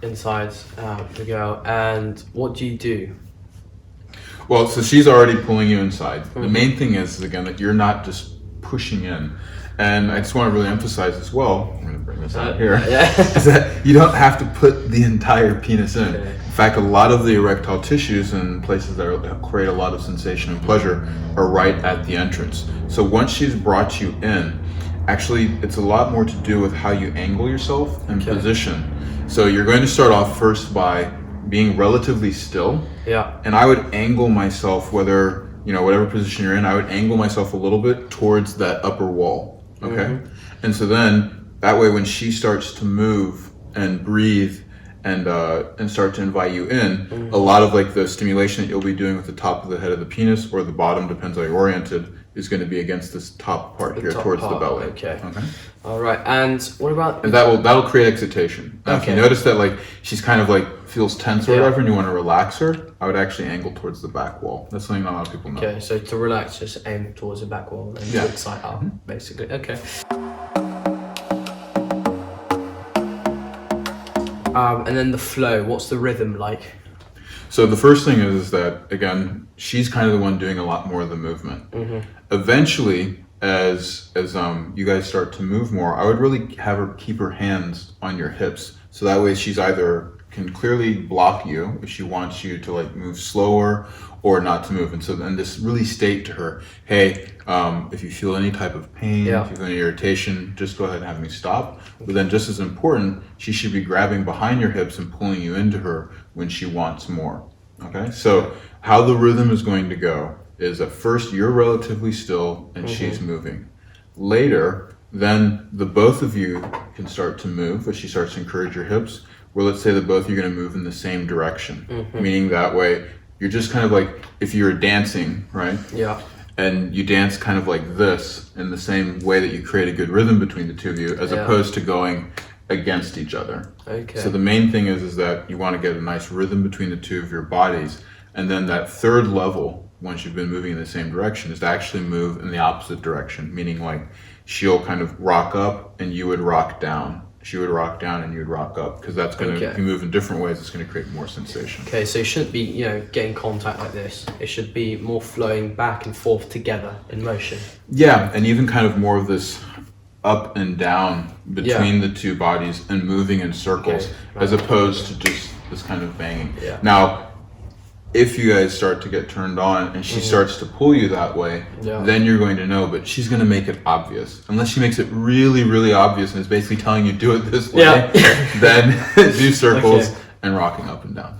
inside the girl, and what do you do? Well, so she's already pulling you inside. The main thing is again that you're not just pushing in. And I just want to really emphasize as well, I'm going to bring this out here, is that you don't have to put the entire penis in. Okay. In fact, a lot of the erectile tissues and places that create a lot of sensation and pleasure are right at the entrance. So once she's brought you in, actually it's a lot more to do with how you angle yourself and position. So you're going to start off first by being relatively still. Yeah. And I would angle myself, whatever position you're in, I would angle myself a little bit towards that upper wall. Okay. And so then that way when she starts to move and breathe and start to invite you in, a lot of like the stimulation that you'll be doing with the top of the head of the penis or the bottom, depends how you're oriented, is going to be against this top part here towards the belly. Okay. All right. And what about? And that'll create excitation. Now, if you notice that like she's kind of like feels tense or whatever, and you want to relax her, I would actually angle towards the back wall. That's something not a lot of people know. Okay. So to relax, just aim towards the back wall and look side up, basically. Okay. And then the flow. What's the rhythm like? So the first thing is that, again, she's kind of the one doing a lot more of the movement. Eventually, as you guys start to move more, I would really have her keep her hands on your hips. So that way she's either can clearly block you if she wants you to like move slower or not to move. And so then just really state to her, hey, if you feel any type of pain, if you feel any irritation, just go ahead and have me stop. But then just as important, she should be grabbing behind your hips and pulling you into her when she wants more. Okay, so how the rhythm is going to go is at first you're relatively still and she's moving. Later, then the both of you can start to move as she starts to encourage your hips, where let's say that both of you are going to move in the same direction, meaning that way you're just kind of like, if you're dancing, right? Yeah. And you dance kind of like this in the same way that you create a good rhythm between the two of you, as opposed to going against each other. Okay. So the main thing is that you want to get a nice rhythm between the two of your bodies. And then that third level, once you've been moving in the same direction, is to actually move in the opposite direction, meaning like she'll kind of rock up and you would rock down. She would rock down and you would rock up, because that's going to, if you move in different ways, it's going to create more sensation. Okay, so it shouldn't be, getting contact like this. It should be more flowing back and forth together in motion. Yeah, and even kind of more of this up and down between the two bodies and moving in circles, as opposed to just this kind of banging. Yeah. Now, if you guys start to get turned on and she starts to pull you that way, then you're going to know, but she's going to make it obvious. Unless she makes it really, really obvious and is basically telling you do it this way, then do circles and rocking up and down.